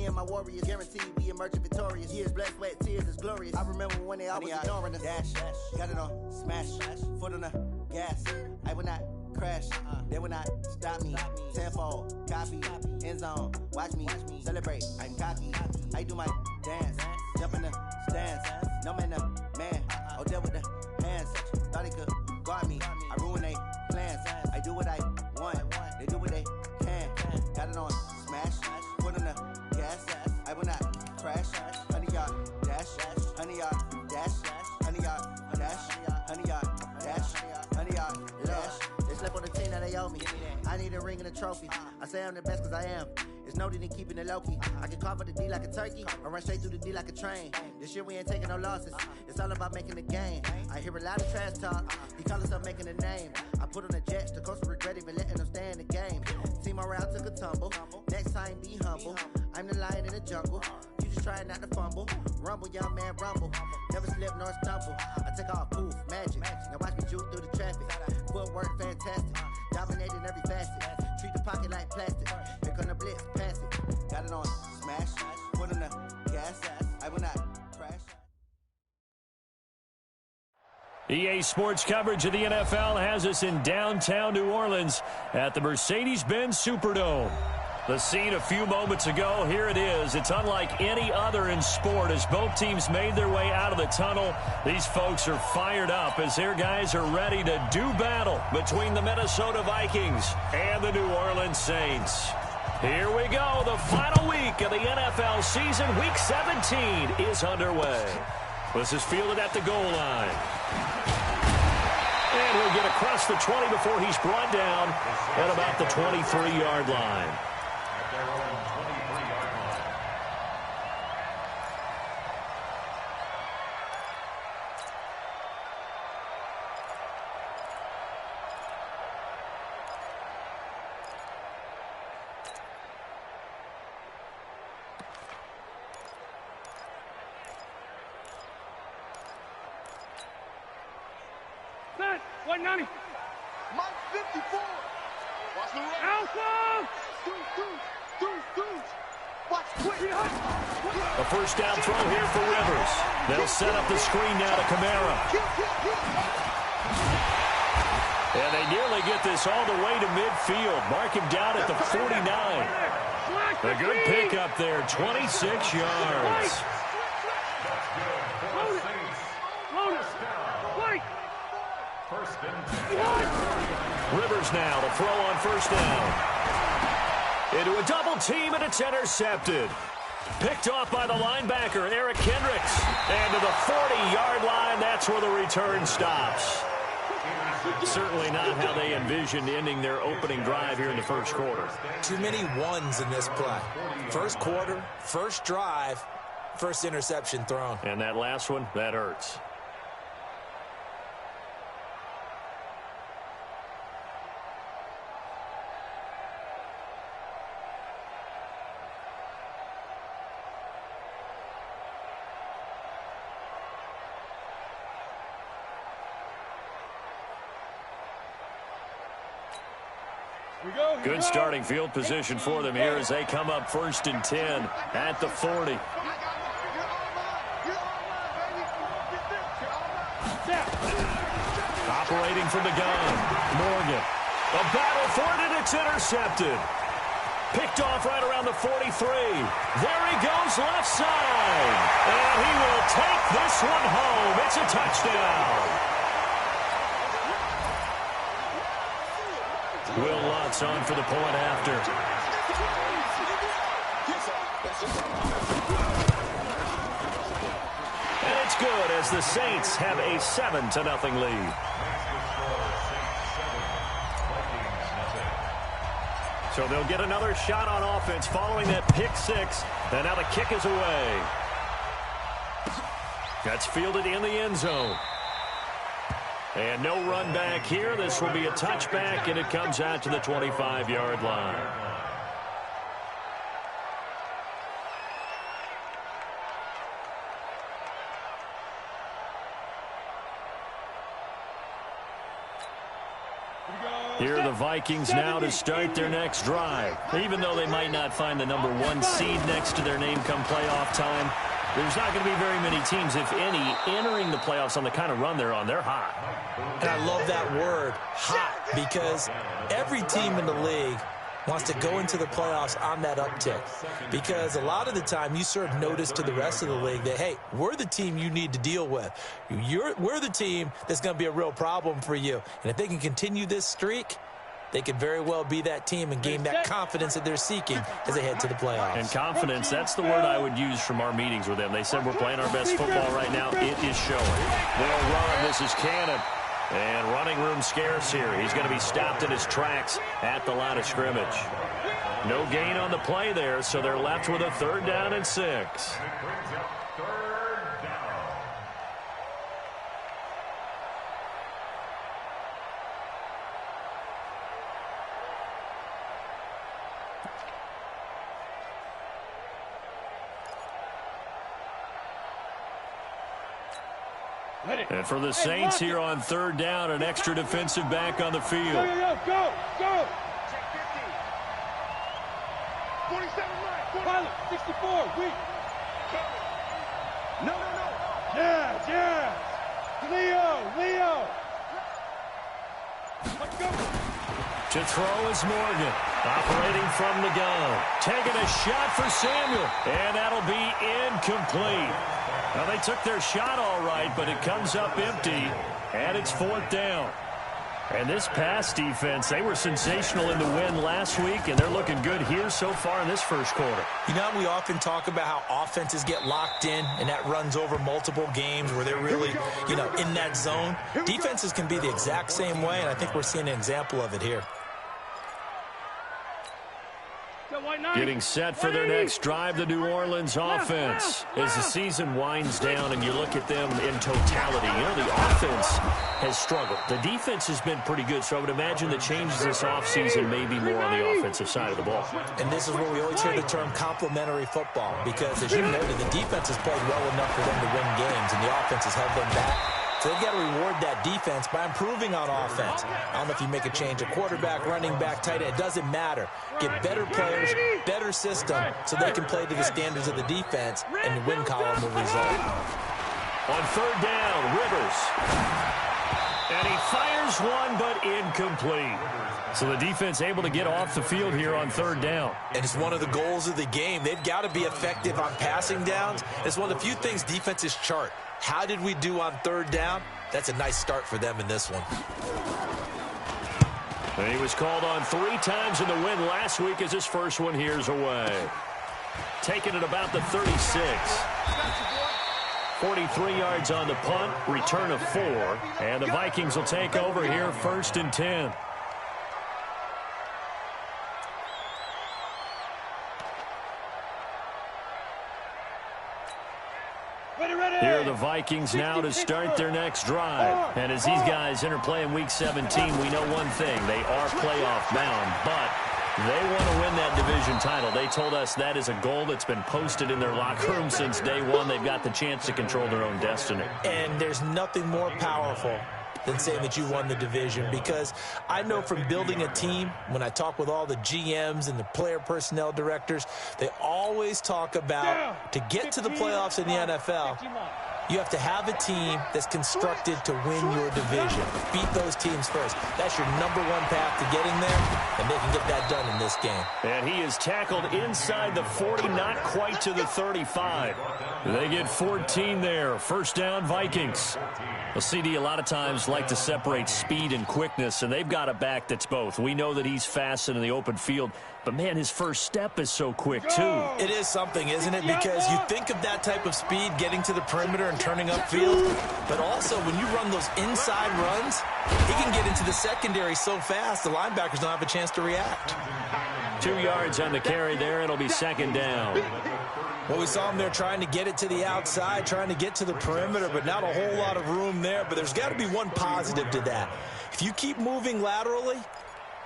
and my warriors, guaranteed we emerging victorious. Years, blood, sweat, tears is glorious. I remember when they always ignoring us. Dash, got it on, smash, foot on the gas. I will not crash, they will not stop me. Tenfold, copy, end zone, watch me celebrate. I'm cocky, I do my dance, jump in the stands. No man, the man, oh, deal with the hands. Thought he could guard me, I ruin they plans. I do what I want, they do what they can. Got it on, smash, foot on the gas. I will not crash, 100-yard dash, 100-yard dash, 100-yard dash, 100-yard dash, 100-yard dash. They slept on the team that they owe me. I need a ring and a trophy. I say I'm the best cause I am. It's noted in keeping it low-key. I can carve up the D like a turkey or run straight through the D like a train. This year we ain't taking no losses. It's all about making the game. I hear a lot of trash talk. He call us up making a name. I put on the Jets. The coach will regret even letting them stay in the game. Team morale took a tumble. Next time be humble. I'm the lion in the jungle. You just try not to fumble. Rumble, young man, rumble. Never slip nor stumble. I take off, poof, magic. Now watch me juke through the traffic. Footwork fantastic. Dominating every facet. Treat the pocket like plastic. Here come the blitz, pass it. Got it on, smash. Foot on the gas. I will not crash. EA Sports coverage of the NFL has us in downtown New Orleans at the Mercedes-Benz Superdome. The scene a few moments ago, here it is. It's unlike any other in sport as both teams made their way out of the tunnel. These folks are fired up as their guys are ready to do battle between the Minnesota Vikings and the New Orleans Saints. Here we go. The final week of the NFL season, Week 17, is underway. This is fielded at the goal line. And he'll get across the 20 before he's brought down at about the 23-yard line. Set, 190. Mike 54. Watch the run. Alpha! Watch quick. A first down throw here for Rivers. They'll set up the screen now to Kamara. And they nearly get this all the way to midfield. Mark him down at the 49. A good pickup there, 26 yards. Rivers now to throw on first down. Into a double team, and it's intercepted. Picked off by the linebacker, Eric Kendricks. And to the 40-yard line, that's where the return stops. Certainly not how they envisioned ending their opening drive here in the first quarter. Too many ones in this play. First quarter, first drive, first interception thrown. And that last one, that hurts. Good starting field position for them here as they come up 1st and 10 at the 40. Operating from the gun, Morgan. A battle for it, and it's intercepted. Picked off right around the 43. There he goes left side. And he will take this one home. It's a touchdown. Will Lutz on for the point after. And it's good as the Saints have a 7-0 lead. So they'll get another shot on offense following that pick six. And now the kick is away. That's fielded in the end zone. And no run back here. This will be a touchback, and it comes out to the 25-yard line. Here we go. Here are the Vikings now to start their next drive. Even though they might not find the #1 seed next to their name come playoff time, there's not going to be very many teams, if any, entering the playoffs on the kind of run they're on. They're hot. And I love that word, hot, because every team in the league wants to go into the playoffs on that uptick, because a lot of the time you serve notice to the rest of the league that, hey, we're the team you need to deal with. We're the team that's going to be a real problem for you. And if they can continue this streak, they could very well be that team and gain that confidence that they're seeking as they head to the playoffs. And confidence, that's the word I would use from our meetings with them. They said we're playing our best football right now. It is showing. They'll run. This is Cannon. And running room scarce here. He's going to be stopped in his tracks at the line of scrimmage. No gain on the play there, so they're left with a 3rd down and 6. And for the Saints here on 3rd down, an extra defensive back on the field. Go! 47 Pilot, 64, weak. No. Yes. Leo. Let's go. To throw is Morgan. Operating from the gun. Taking a shot for Samuel. And that'll be incomplete. Well, they took their shot all right, but it comes up empty, and it's 4th down. And this pass defense, they were sensational in the win last week, and they're looking good here so far in this first quarter. You know, we often talk about how offenses get locked in, and that runs over multiple games where they're really, in that zone. Defenses can be the exact same way, and I think we're seeing an example of it here. Getting set for their next drive, the New Orleans offense. As the season winds down and you look at them in totality, the offense has struggled. The defense has been pretty good, so I would imagine the changes this offseason may be more on the offensive side of the ball. And this is where we always hear the term complementary football, because as you noted, the defense has played well enough for them to win games, and the offense has held them back. So they've got to reward that defense by improving on offense. I don't know if you make a change, a quarterback, running back, tight end, it doesn't matter. Get better players, better system, so they can play to the standards of the defense, and the win column will result. On 3rd down, Rivers. And he fires one, but incomplete. So the defense able to get off the field here on 3rd down. And it's one of the goals of the game. They've got to be effective on passing downs. It's one of the few things defenses chart. How did we do on 3rd down? That's a nice start for them in this one. And he was called on 3 times in the win last week as his first one here's away. Taking it about the 36. 43 yards on the punt, return of 4. And the Vikings will take over here 1st and 10. Here are the Vikings now to start their next drive. And as these guys interplay in Week 17, we know one thing. They are playoff bound, but they want to win that division title. They told us that is a goal that's been posted in their locker room since day one. They've got the chance to control their own destiny. And there's nothing more powerful than saying that you won the division, because I know from building a team, when I talk with all the GMs and the player personnel directors, they always talk about to get to the playoffs in the NFL, you have to have a team that's constructed to win your division. Beat those teams first. That's your #1 path to getting there, and they can get that done in this game. And he is tackled inside the 40, not quite to the 35. They get 14 there. 1st down, Vikings. Well, CD, a lot of times like to separate speed and quickness, and they've got a back that's both. We know that he's fast in the open field, but, man, his first step is so quick, too. It is something, isn't it? Because you think of that type of speed getting to the perimeter and turning upfield, but also when you run those inside runs, he can get into the secondary so fast the linebackers don't have a chance to react. 2 yards on the carry there. It'll be 2nd down. Well, we saw him there trying to get it to the outside, trying to get to the perimeter, but not a whole lot of room there. But there's got to be one positive to that. If you keep moving laterally,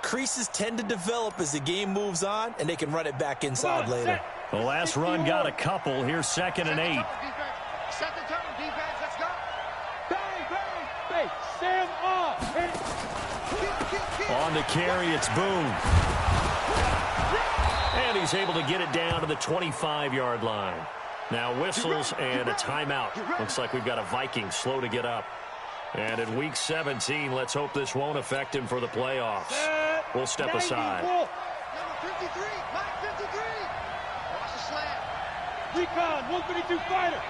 creases tend to develop as the game moves on, and they can run it back inside later. The last run got a couple. Here's 2nd and 8. Set the tone, defense. Let's go. Bang! Hey, Sam off! On the carry, it's Boone. And he's able to get it down to the 25-yard line. Now whistles and a timeout. Looks like we've got a Vikings slow to get up. And in Week 17, let's hope this won't affect him for the playoffs. We'll step aside. Number 53, Mike 53. Watch the slam. Recon, 152 fighter.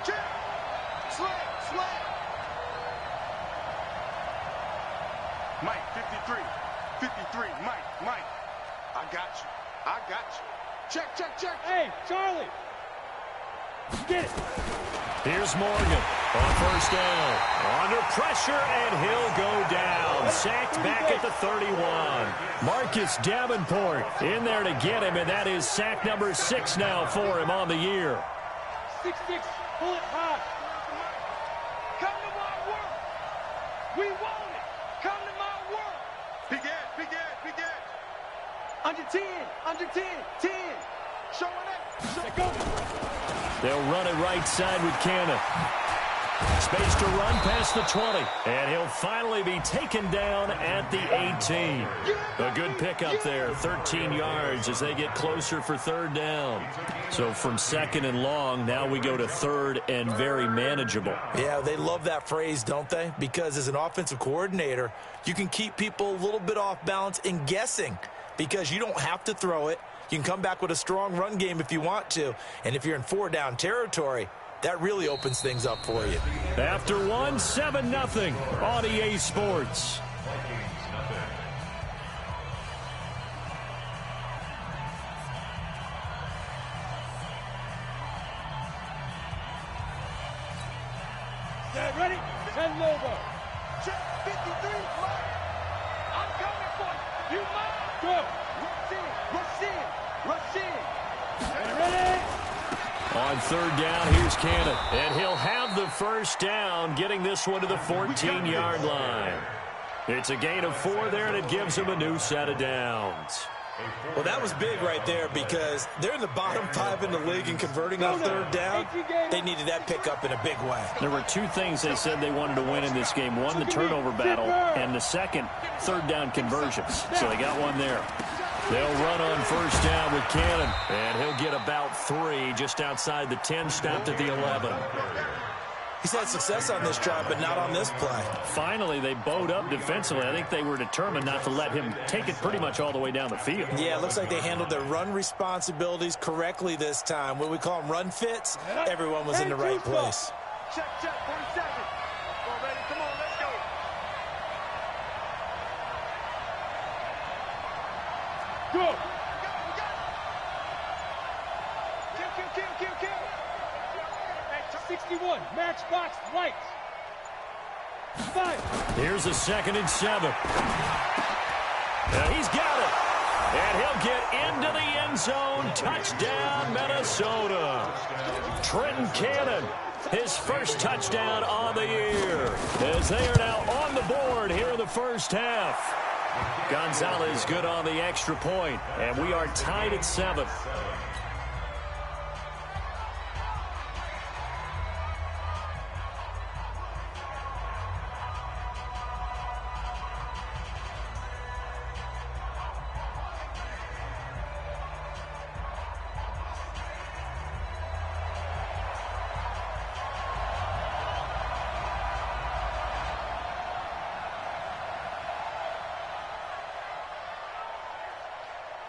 Check. Slam. Mike 53. 53, Mike. I got you. Check. Hey, Charlie. Get it. Here's Morgan on first down. Under pressure, and he'll go down. Sacked back at the 31. Marcus Davenport in there to get him, and that is sack number 6 now for him on the year. 6-6, pull it high. Come to my work. We want it. Come to my work. Big Ed. Under 10. 10. Showing it. Go. They'll run it right side with Cannon. Space to run past the 20. And he'll finally be taken down at the 18. A good pickup there, 13 yards as they get closer for third down. So from second and long, now we go to third and very manageable. Yeah, they love that phrase, don't they? Because as an offensive coordinator, you can keep people a little bit off balance and guessing because you don't have to throw it. You can come back with a strong run game if you want to. And if you're in 4-down territory, that really opens things up for you. After 7-0 on EA Sports. Ready? 10 Lobo. Check 53, Mike. I'm coming for you. You might. Go. Rush in. Ready? On third down, here's Cannon. And he'll have the first down, getting this one to the 14-yard line. It's a gain of 4 there, and it gives him a new set of downs. Well, that was big right there because they're in the bottom 5 in the league and converting on third down. They needed that pickup in a big way. There were 2 things they said they wanted to win in this game. One, the turnover battle, and the second, third down conversions. So they got one there. They'll run on first down with Cannon, and he'll get about 3 just outside the 10, stopped at the 11. He's had success on this drive, but not on this play. Finally, they bowed up defensively. I think they were determined not to let him take it pretty much all the way down the field. Yeah, it looks like they handled their run responsibilities correctly this time. What we call them run fits, everyone was in the right place. Check, 47. All ready, come on, let's go. Go. Kill. 61, matchbox lights. 5. Here's a 2nd and 7. He's got it. And he'll get into the end zone. Touchdown, Minnesota. Trenton Cannon, his first touchdown on the year. As they are now on the board here in the first half. Gonzalez good on the extra point, and we are tied at 7.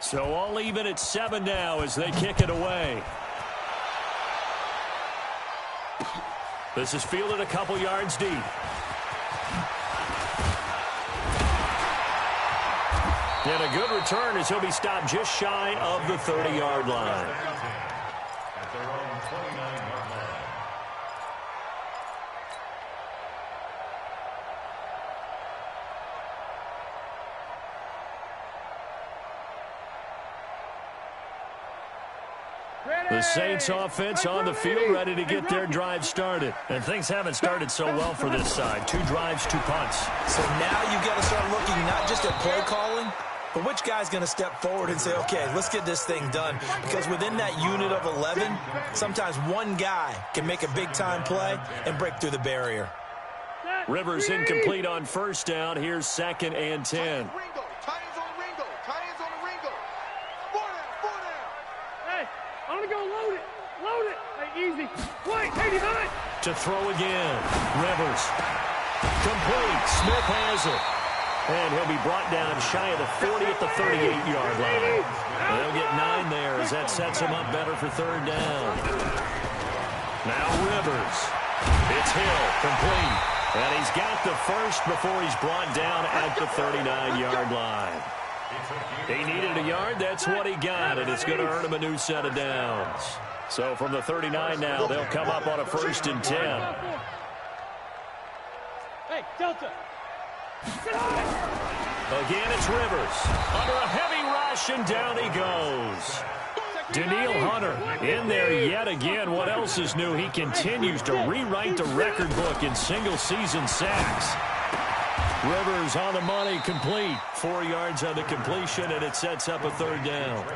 So all even at 7 now as they kick it away. This is fielded a couple yards deep. And a good return as he'll be stopped just shy of the 30-yard line. The Saints offense on the field, ready to get their drive started. And things haven't started so well for this side. 2 drives, 2 punts. So now you've got to start looking not just at play calling, but which guy's going to step forward and say, okay, let's get this thing done. Because within that unit of 11, sometimes one guy can make a big-time play and break through the barrier. Rivers incomplete on first down. Here's 2nd and 10. Ringo. Tight ends on Ringo. Tight ends on Ringo. 4 down. Hey, I'm going to go load it. Load it. Hey, easy. Wait, 89. To throw again. Rivers. Complete. Smith has it. And he'll be brought down shy of the 40 at the 38-yard line. They'll get 9 there as that sets him up better for 3rd down. Now Rivers. It's Hill. Complete. And he's got the first before he's brought down at the 39-yard line. He needed a yard. That's what he got, and it's going to earn him a new set of downs. So from the 39 now, they'll come up on a 1st and 10. Hey, Delta. Again, it's Rivers. Under a heavy rush, and down he goes. Daniil Hunter in there yet again. What else is new? He continues to rewrite the record book in single-season sacks. Rivers on the money, complete. 4 yards on the completion, and it sets up a 3rd down.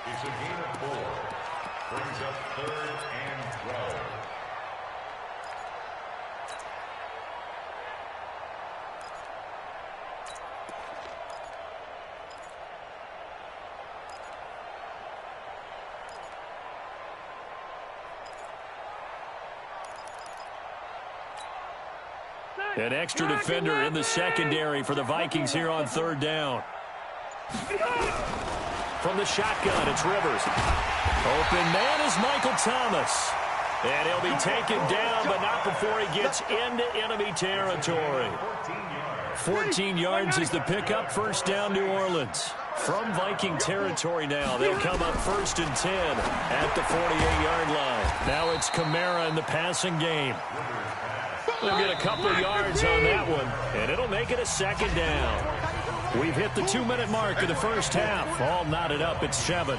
It's a gain of 4. Brings up 3rd and 12. An extra defender in the secondary for the Vikings here on 3rd down. From the shotgun, it's Rivers. Open man is Michael Thomas. And he'll be taken down, but not before he gets into enemy territory. 14 yards is the pickup. 1st down, New Orleans. From Viking territory now, they'll come up 1st and 10 at the 48-yard line. Now it's Kamara in the passing game. They'll get a couple of yards on that one, and it'll make it a 2nd down. We've hit the 2-minute mark of the first half. All knotted up at 7.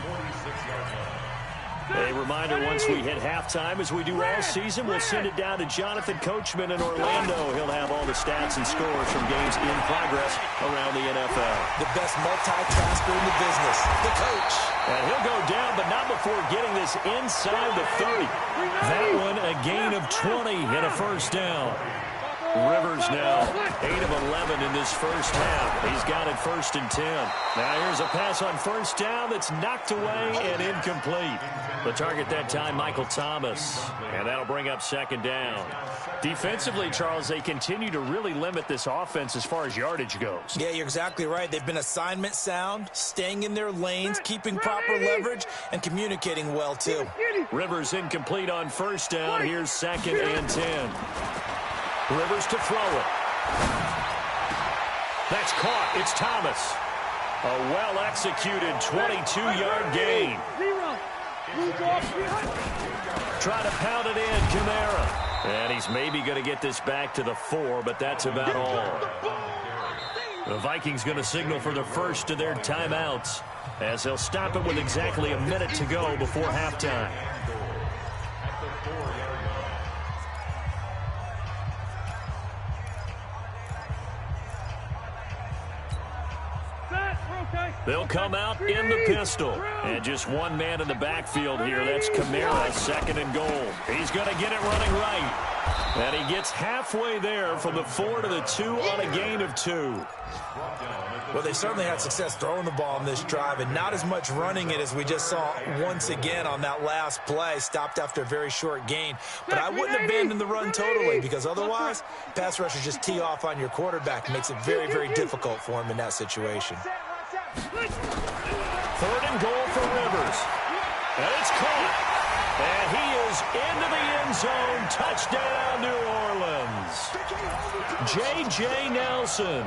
A reminder, once we hit halftime, as we do all season, we'll send it down to Jonathan Coachman in Orlando. He'll have all the stats and scores from games in progress around the NFL. The best multitasker in the business, the coach. And he'll go down, but not before getting this inside the 30. That one, a gain of 20 and a 1st down. Rivers now 8 of 11 in this first half. He's got it 1st and 10. Now here's a pass on 1st down that's knocked away and incomplete. The target that time, Michael Thomas. And that'll bring up 2nd down. Defensively, Charles, they continue to really limit this offense as far as yardage goes. Yeah, you're exactly right. They've been assignment sound, staying in their lanes, keeping proper leverage, and communicating well, too. Rivers incomplete on 1st down. Here's 2nd and 10. Rivers to throw it. That's caught. It's Thomas. A well-executed 22-yard gain. Try to pound it in, Kamara. And he's maybe going to get this back to the 4, but that's about all. The Vikings going to signal for the first of their timeouts, as they'll stop it with exactly a minute to go before halftime. They'll come out in the pistol. And just one man in the backfield here. That's Kamara, 2nd and goal. He's going to get it running right. And he gets halfway there from the 4 to the 2 on a gain of 2. Well, they certainly had success throwing the ball in this drive, and not as much running it as we just saw once again on that last play. Stopped after a very short gain. But I wouldn't abandon the run totally, because otherwise, pass rushers just tee off on your quarterback. It makes it very, very difficult for him in that situation. 3rd and goal for Rivers. And it's caught. And he is into the end zone. Touchdown, New Orleans. J.J. Nelson,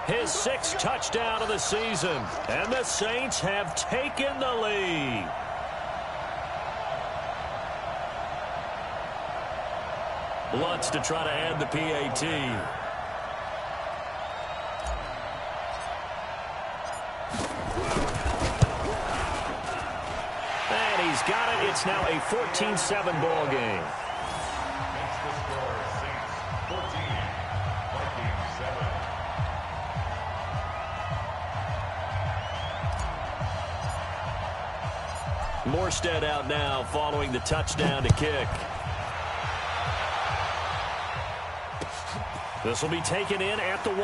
his 6th touchdown of the season. And the Saints have taken the lead. Lutz to try to add the PAT. He's got it. It's now a 14-7 ball game. Makes the score Saints 14, Vikings 7. Morstead out now following the touchdown to kick. This will be taken in at the 1.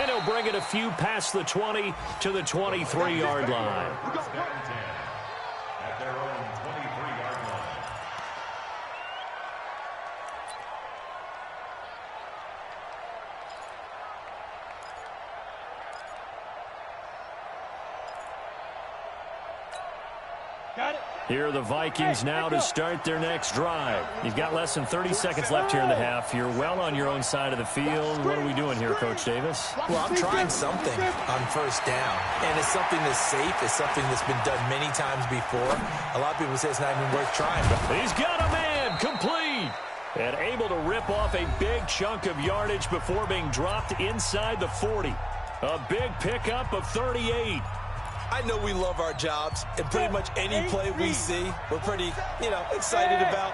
And he'll bring it a few past the 20 to the 23-yard line. First down and 10 at their own 23-yard line. Got it. Here are the Vikings now to start their next drive. You've got less than 30 seconds left here in the half. You're well on your own side of the field. What are we doing here, Coach Davis? Well, I'm trying something on first down, and it's something that's safe. It's something that's been done many times before. A lot of people say it's not even worth trying. But He's got a man complete and able to rip off a big chunk of yardage before being dropped inside the 40. A big pickup of 38. I know we love our jobs, and pretty much any play we see, we're pretty, excited about.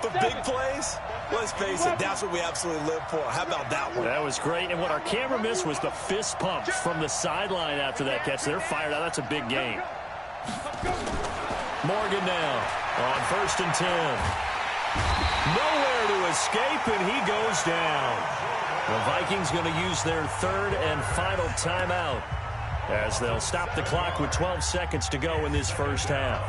But big plays, let's face it, that's what we absolutely live for. How about that one? That was great, and what our camera missed was the fist pump from the sideline after that catch. They're fired out. That's a big game. Morgan now on 1st and 10. Nowhere to escape, and he goes down. The Vikings going to use their 3rd and final timeout, as they'll stop the clock with 12 seconds to go in this first half.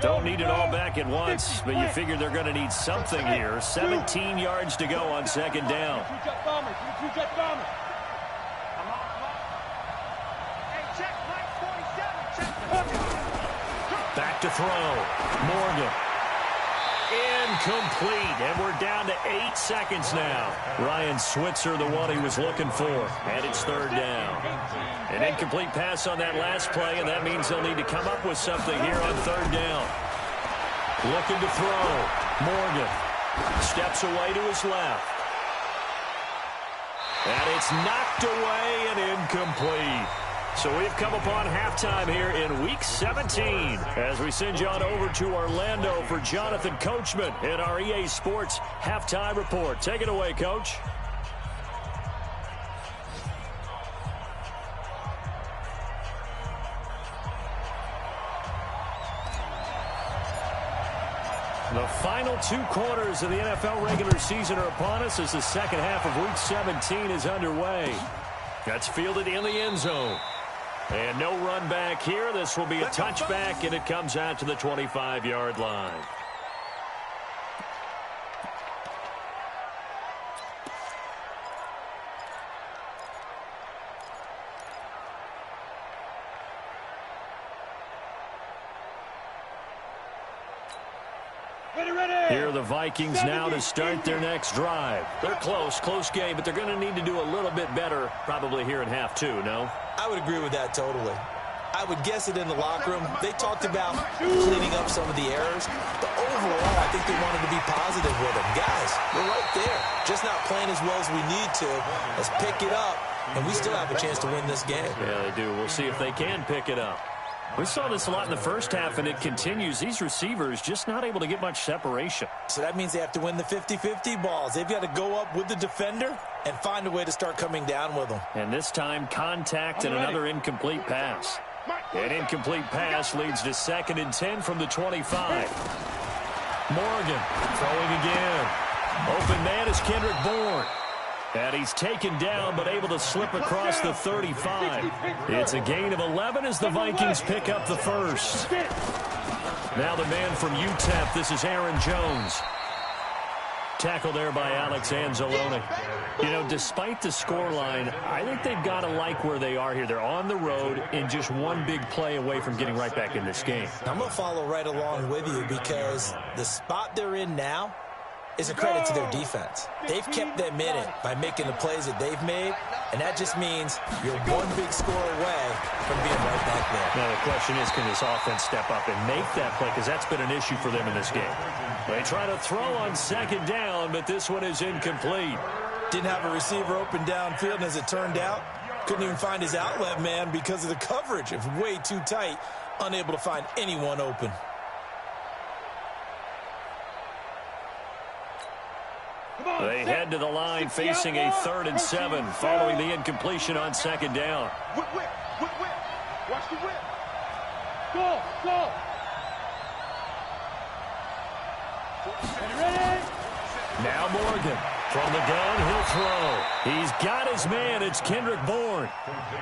Don't need it all back at once, but you figure they're going to need something here. 17 yards to go on 2nd down. Back to throw. Morgan. Incomplete. And we're down to 8 seconds now. Ryan Switzer, the one he was looking for. And it's 3rd down. An incomplete pass on that last play, and that means they'll need to come up with something here on 3rd down. Looking to throw. Morgan steps away to his left. And it's knocked away and incomplete. So we've come upon halftime here in Week 17 as we send you on over to Orlando for Jonathan Coachman in our EA Sports Halftime Report. Take it away, Coach. The final 2 quarters of the NFL regular season are upon us as the second half of Week 17 is underway. That's fielded in the end zone. And no run back here. This will be a touchback, and it comes out to the 25-yard line. Here are the Vikings now to start their next drive. They're close game, but they're going to need to do a little bit better probably here in half 2, no? I would agree with that totally. I would guess it in the locker room. They talked about cleaning up some of the errors, but overall, I think they wanted to be positive with them. Guys, we're right there. Just not playing as well as we need to. Let's pick it up, and we still have a chance to win this game. Yeah, they do. We'll see if they can pick it up. We saw this a lot in the first half, and it continues. These receivers just not able to get much separation. So that means they have to win the 50-50 balls. They've got to go up with the defender and find a way to start coming down with them. And this time, contact and another incomplete pass. An incomplete pass leads to 2nd and 10 from the 25. Morgan throwing again. Open man is Kendrick Bourne. And he's taken down, but able to slip across the 35. It's a gain of 11 as the Vikings pick up the first. Now the man from UTEP, this is Aaron Jones. Tackled there by Alex Anzalone. You know, despite the scoreline, I think they've got to like where they are here. They're on the road and just one big play away from getting right back in this game. I'm going to follow right along with you because the spot they're in now is a credit to their defense. They've kept them in it by making the plays that they've made, and that just means you're one big score away from being right back there. Now the question is, can this offense step up and make that play? Because that's been an issue for them in this game. They try to throw on 2nd down, but this one is incomplete. Didn't have a receiver open downfield, and as it turned out, couldn't even find his outlet man because of the coverage. It was way too tight, unable to find anyone open. They head to the line facing a 3rd and 7 following the incompletion on 2nd down. Whip. Watch the whip. Go. Ready? Now Morgan. From the gun, he'll throw. He's got his man. It's Kendrick Bourne.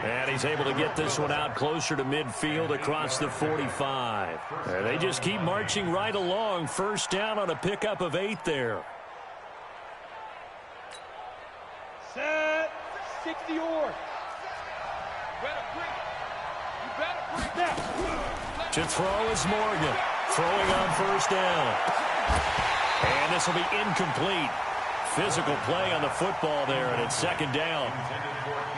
And he's able to get this one out closer to midfield across the 45. And they just keep marching right along. 1st down on a pickup of 8 there. Set. 60 yards. You better bring it. To throw is Morgan. Throwing on 1st down. And this will be incomplete. Physical play on the football there, and it's 2nd down.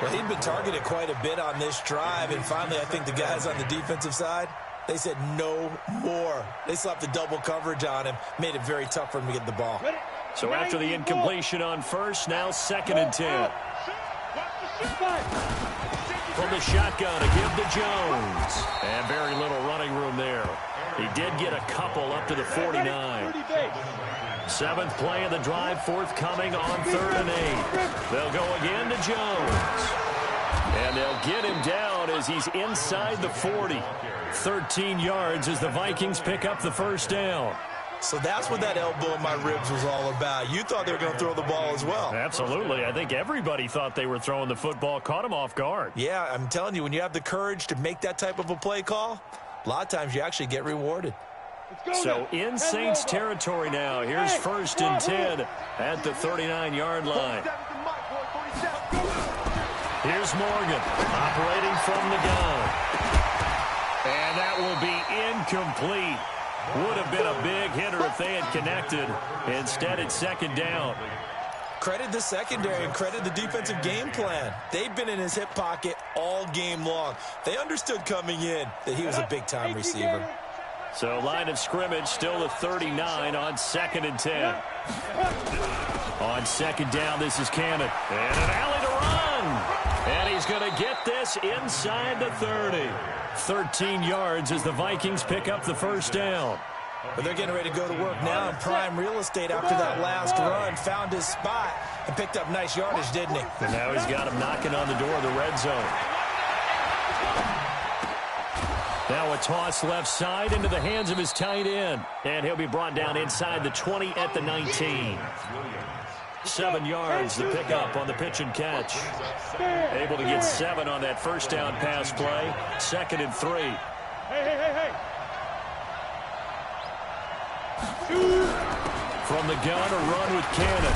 Well, he'd been targeted quite a bit on this drive, and finally I think the guys on the defensive side, they said no more. They slapped the double coverage on him, made it very tough for him to get the ball. So after the incompletion on 1st, now 2nd and 10. From the shotgun, a give to Jones. And very little running room there. He did get a couple up to the 49. 7th play of the drive forthcoming on 3rd and 8. They'll go again to Jones. And they'll get him down as he's inside the 40. 13 yards as the Vikings pick up the 1st down. So that's what that elbow in my ribs was all about. You thought they were going to throw the ball as well. Absolutely. I think everybody thought they were throwing the football, caught him off guard. Yeah, I'm telling you, when you have the courage to make that type of a play call, a lot of times you actually get rewarded. So in Saints territory now. Here's 1st and 10 at the 39-yard line. Here's Morgan operating from the gun. And that will be incomplete. Would have been a big hitter if they had connected. Instead, it's 2nd down. Credit the secondary and credit the defensive game plan. They've been in his hip pocket all game long. They understood coming in that he was a big-time receiver. So line of scrimmage still the 39 on 2nd and 10. On 2nd down, this is Cannon. And an alley to run. And he's going to get this inside the 30. 13 yards as the Vikings pick up the 1st down. But they're getting ready to go to work now in prime real estate after that last run. Found his spot and picked up nice yardage, didn't he? And now he's got him knocking on the door of the red zone. Now a toss left side into the hands of his tight end. And he'll be brought down inside the 20 at the 19. 7 yards to pick up on the pitch and catch. Able to get 7 on that 1st down pass play. 2nd and 3. Hey. From the gun, a run with Cannon.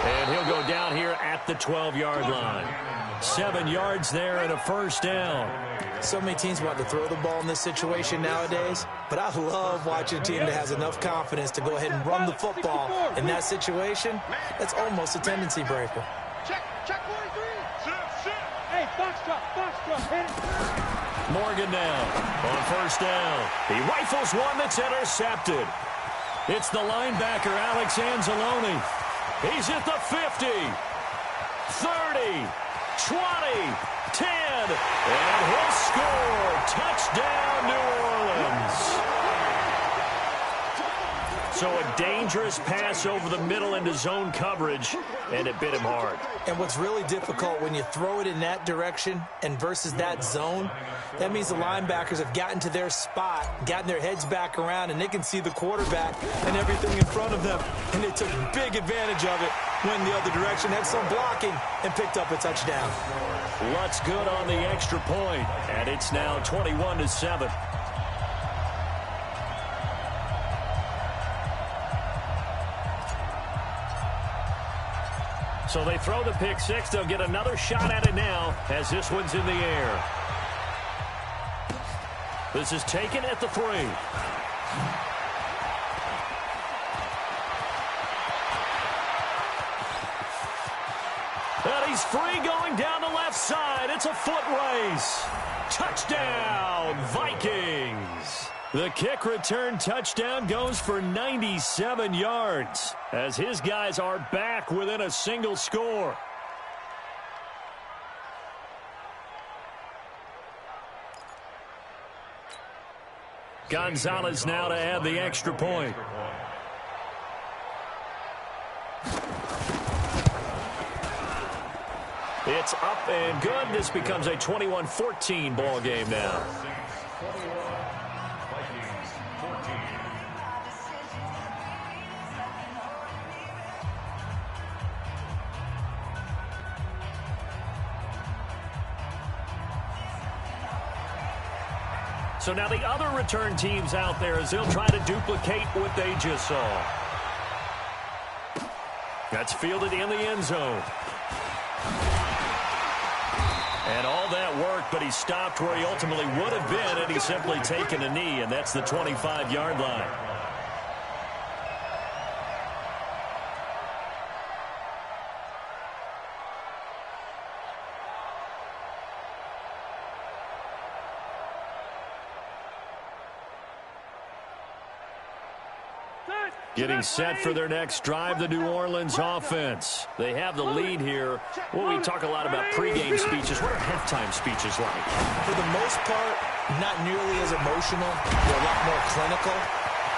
And he'll go down here at the 12-yard line. 7 yards there and a 1st down. So many teams want to throw the ball in this situation nowadays, but I love watching a team that has enough confidence to go ahead and run the football in that situation. That's almost a tendency breaker. Check 43. Sit. Hey, box drop, hit it. Morgan now on 1st down. He rifles one that's intercepted. It's the linebacker, Alex Anzalone. He's at the 50, 30, 20, 10, and he'll score. Touchdown, New Orleans. So a dangerous pass over the middle into zone coverage, and it bit him hard. And what's really difficult when you throw it in that direction and versus that zone, that means the linebackers have gotten to their spot, gotten their heads back around, and they can see the quarterback and everything in front of them. And they took big advantage of it, went the other direction, had some blocking, and picked up a touchdown. Lutz good on the extra point, and it's now 21-7. So they throw the pick six. They'll get another shot at it now as this one's in the air. This is taken at the 3. And he's free going down the left side. It's a foot race. Touchdown, Vikings. The kick return touchdown goes for 97 yards as his guys are back within a single score. Gonzalez now to add the extra point. It's up and good. This becomes a 21-14 ball game now. Vikings 14. So now the other return teams out there as they'll try to duplicate what they just saw. That's fielded in the end zone. And all that work, but he stopped where he ultimately would have been had he simply taken a knee, and that's the 25-yard line. Getting set for their next drive, the New Orleans offense. They have the lead here. Well, we talk a lot about pregame speeches. What are halftime speeches like? For the most part, not nearly as emotional. They're a lot more clinical.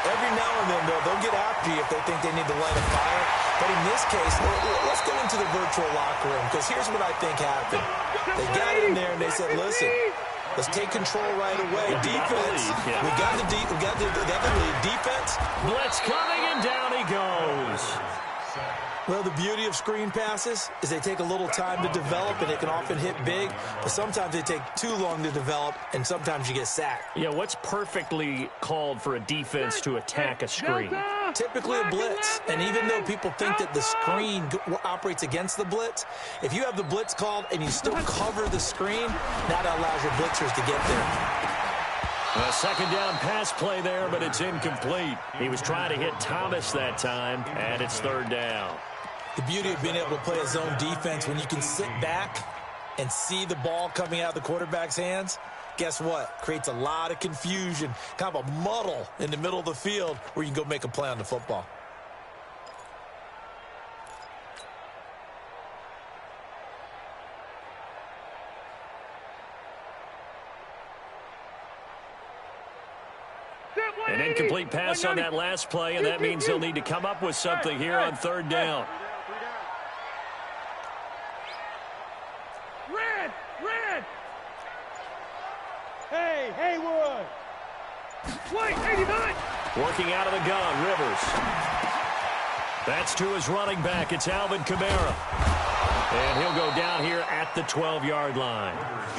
Every now and then, though, they'll get after you if they think they need to light a fire. But in this case, let's go into the virtual locker room, because here's what I think happened. They got in there and they said, listen, let's take control right away. Defense, we got the lead. Defense. Blitz coming, and down he goes. Well, the beauty of screen passes is they take a little time to develop, and they can often hit big, but sometimes they take too long to develop, and sometimes you get sacked. Yeah, what's perfectly called for a defense to attack a screen? Typically a blitz, and even though people think that the screen operates against the blitz, if you have the blitz called and you still cover the screen, that allows your blitzers to get there. A second down pass play there, but it's incomplete. He was trying to hit Thomas that time, and it's third down. The beauty of being able to play a zone defense, when you can sit back and see the ball coming out of the quarterback's hands, guess what? Creates a lot of confusion, kind of a muddle in the middle of the field where you can go make a play on the football. An incomplete pass on that last play, and that means they'll need to come up with something here on third down. Red! Hey, Haywood! White, 89! Working out of the gun, Rivers. That's to his running back. It's Alvin Kamara. And he'll go down here at the 12-yard line.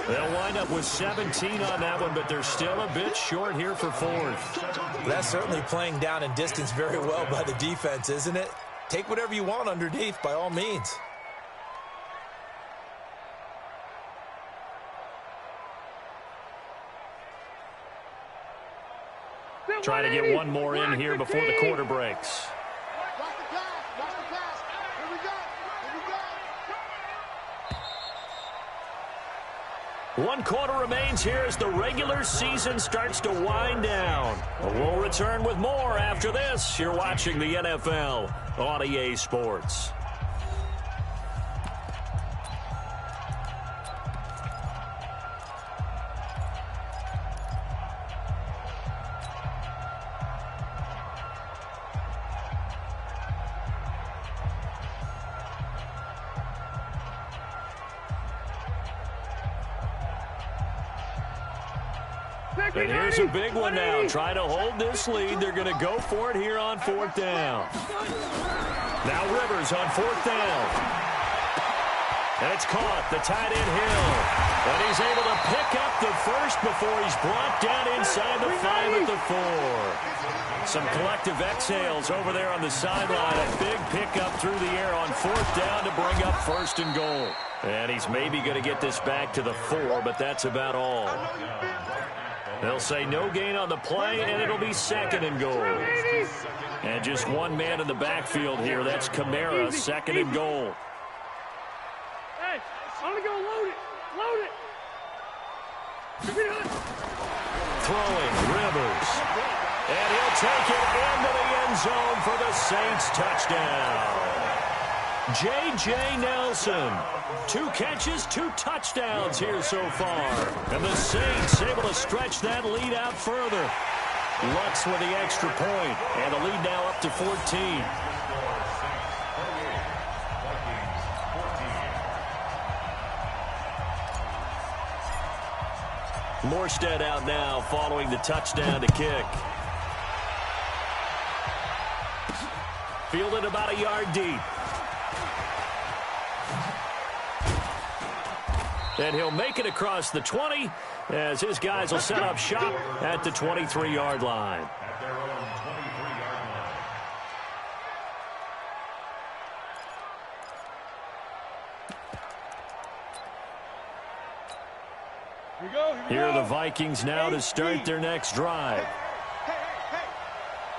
They'll wind up with 17 on that one, but they're still a bit short here for fourth. That's certainly playing down in distance very well by the defense, isn't it? Take whatever you want underneath, by all means. Try to get one more in here before the quarter breaks. One quarter remains here as the regular season starts to wind down. We'll return with more after this. You're watching the NFL on EA Sports. And here's a big one now. Trying to hold this lead. They're going to go for it here on fourth down. Now Rivers on fourth down. And it's caught. The tight end Hill. And he's able to pick up the first before he's brought down inside the 5 at the 4. Some collective exhales over there on the sideline. A big pickup through the air on fourth down to bring up first and goal. And he's maybe going to get this back to the 4, but that's about all. They'll say no gain on the play, and it'll be second and goal. And just one man in the backfield here. That's Kamara, second and goal. Hey, I'm going to go load it. Throwing, Rivers. And he'll take it into the end zone for the Saints touchdown. J.J. Nelson, 2 catches, 2 touchdowns here so far. And the Saints able to stretch that lead out further. Lutz with the extra point, and the lead now up to 14. 14. 14. Morstead out now following the touchdown to kick. Fielded about a yard deep. And he'll make it across the 20 as his guys will set up shop at the 23-yard line. At their own 23-yard line. Here we go. Here are the Vikings now to start their next drive. Hey.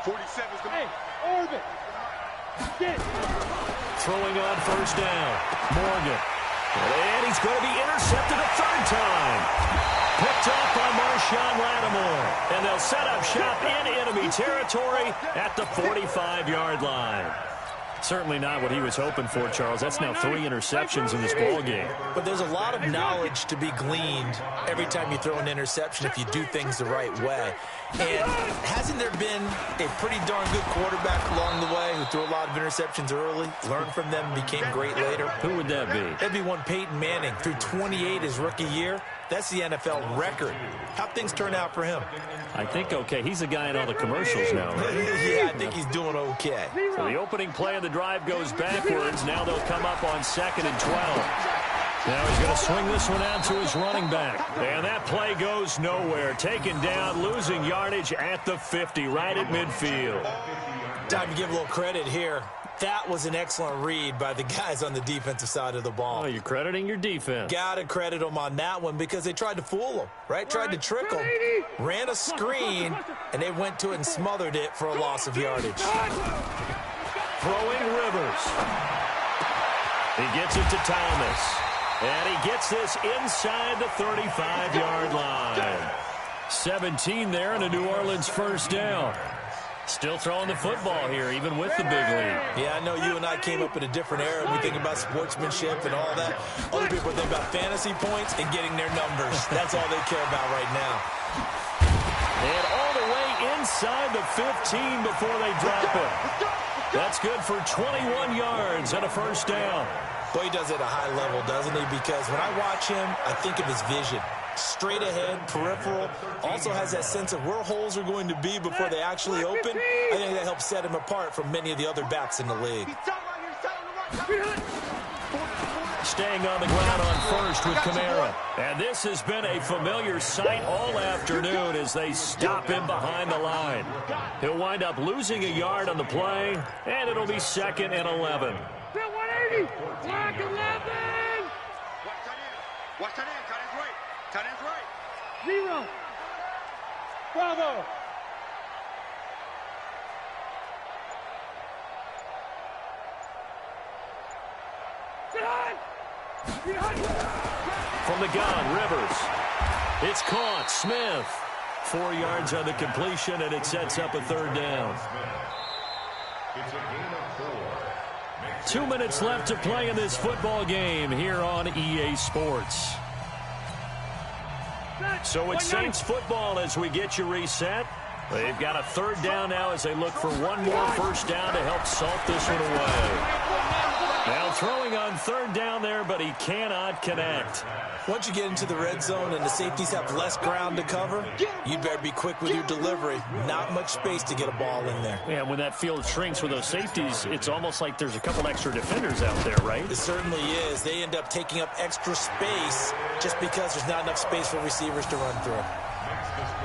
47's the... Hey, orbit. Get it. Throwing on first down. Morgan. And he's going to be intercepted a third time. Picked off by Marshawn Lattimore. And they'll set up shop in enemy territory at the 45-yard line. Certainly not what he was hoping for, Charles. That's now 3 interceptions in this ball game. But there's a lot of knowledge to be gleaned every time you throw an interception if you do things the right way. And hasn't there been a pretty darn good quarterback along the way who threw a lot of interceptions early, learned from them, became great later? Who would that be? That'd be one Peyton Manning. Threw 28 his rookie year. That's the NFL record. How'd things turn out for him? I think okay. He's the guy in all the commercials now, right? Yeah, I think he's doing okay. So the opening play of the drive goes backwards. Now they'll come up on 2nd and 12. Now he's going to swing this one out to his running back. And that play goes nowhere. Taken down, losing yardage at the 50, right at midfield. Time to give a little credit here. That was an excellent read by the guys on the defensive side of the ball. Oh, you're crediting your defense. Got to credit them on that one because they tried to fool him, right? Tried to trick him. Ran a screen, and they went to it and smothered it for a loss of yardage. Throwing Rivers. He gets it to Thomas. And he gets this inside the 35-yard line. 17 there and a New Orleans first down. Still throwing the football here, even with the big lead. Yeah, I know you and I came up in a different era. We think about sportsmanship and all that. Other people think about fantasy points and getting their numbers. That's all they care about right now. And all the way inside the 15 before they drop it. That's good for 21 yards and a first down. Boy, he does it at a high level, doesn't he? Because when I watch him, I think of his vision. Straight ahead, peripheral, also has that sense of where holes are going to be before they actually open. I think that helps set him apart from many of the other backs in the league. Staying on the ground on first with Kamara. And this has been a familiar sight all afternoon as they stop him behind the line. He'll wind up losing a yard on the play, and it'll be 2nd and 11. 180. Black 11. Watch that in. Tight end's right. Tight end's right. 0. Bravo. From the gun, Rivers. It's caught. Smith. 4 yards on the completion, and it sets up a third down. It's a gain of 4. 2 minutes left to play in this football game here on EA Sports. So it's Saints football as we get you reset. They've got a third down now as they look for one more first down to help salt this one away. Now throwing on third down there, but he cannot connect. Once you get into the red zone and the safeties have less ground to cover, you better be quick with your delivery. Not much space to get a ball in there. Yeah, when that field shrinks with those safeties, it's almost like there's a couple extra defenders out there, right? It certainly is. They end up taking up extra space just because there's not enough space for receivers to run through.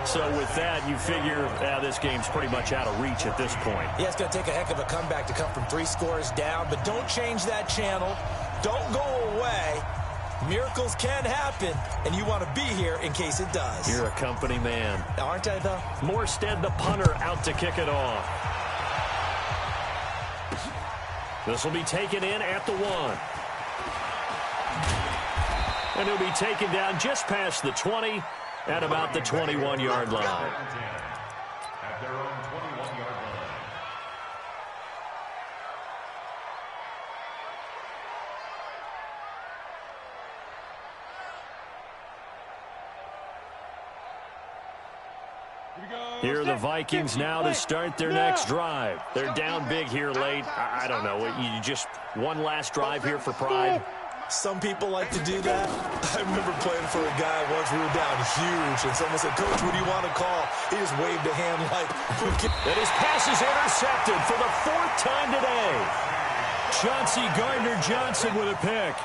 So with that, you figure this game's pretty much out of reach at this point. Yeah, it's going to take a heck of a comeback to come from 3 scores down, but don't change that channel. Don't go away. Miracles can happen, and you want to be here in case it does. You're a company man. Aren't I, though? Morstead, the punter, out to kick it off. This will be taken in at the 1. And he'll be taken down just past the 20 at about the 21-yard line. At their own 21-yard line. Here are the Vikings now to start their next drive. They're down big here late. I don't know. You just one last drive here for pride. Some people like to do that. I remember playing for a guy once. We were down huge, and someone said, "Coach, what do you want to call?" He just waved a hand like, and his pass is intercepted for the 4th time today. Chauncey Gardner-Johnson with a pick.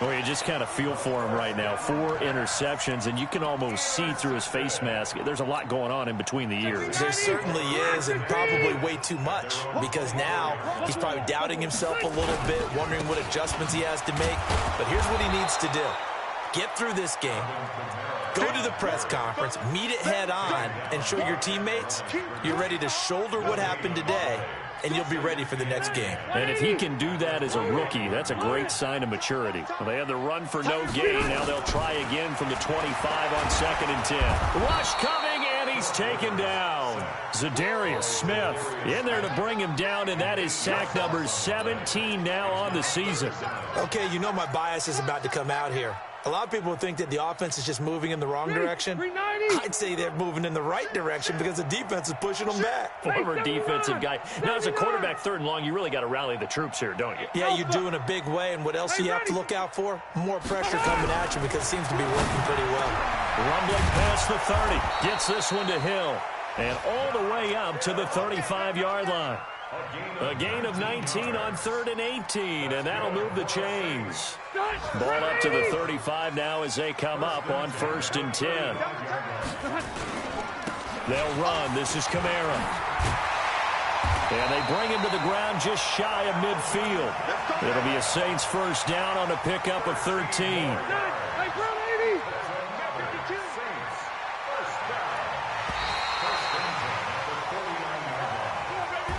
Well, you just kind of feel for him right now. 4 interceptions, and you can almost see through his face mask. There's a lot going on in between the ears. There certainly is, and probably way too much, because now he's probably doubting himself a little bit, wondering what adjustments he has to make. But here's what he needs to do. Get through this game, go to the press conference, meet it head on, and show your teammates you're ready to shoulder what happened today, and you'll be ready for the next game. And if he can do that as a rookie, that's a great sign of maturity. Well, they had the run for no gain. Now they'll try again from the 25 on 2nd and 10. Rush coming, and he's taken down. Zadarius Smith in there to bring him down, and that is sack number 17 now on the season. Okay, you know my bias is about to come out here. A lot of people think that the offense is just moving in the wrong direction. I'd say they're moving in the right direction because the defense is pushing them back. Former defensive guy. Now, as a quarterback 3rd and long, you really got to rally the troops here, don't you? Yeah, you do in a big way. And what else do you have to look out for? More pressure coming at you because it seems to be working pretty well. Rumbling past the 30. Gets this one to Hill. And all the way up to the 35-yard line. A gain of 19 on 3rd and 18, and that'll move the chains. Ball up to the 35 now as they come up on 1st and 10. They'll run. This is Kamara. And they bring him to the ground just shy of midfield. It'll be a Saints 1st down on a pickup of 13.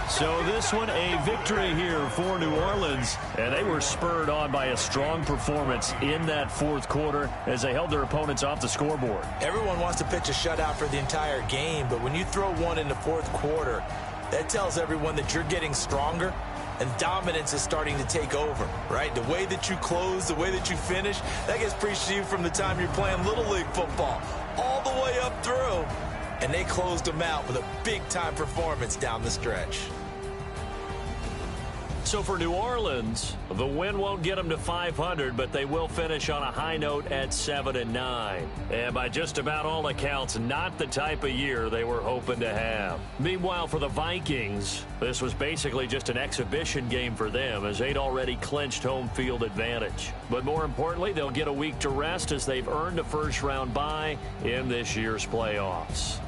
So this one a victory here for New Orleans, and they were spurred on by a strong performance in that 4th quarter as they held their opponents off the scoreboard. Everyone wants to pitch a shutout for the entire game, but when you throw one in the 4th quarter, that tells everyone that you're getting stronger and dominance is starting to take over, right? The way that you close, the way that you finish, that gets preached to you from the time you're playing Little League football all the way up through, and they closed them out with a big-time performance down the stretch. So for New Orleans, the win won't get them to 500, but they will finish on a high note at 7-9. And by just about all accounts, not the type of year they were hoping to have. Meanwhile, for the Vikings, this was basically just an exhibition game for them as they'd already clinched home field advantage. But more importantly, they'll get a week to rest as they've earned a 1st-round bye in this year's playoffs.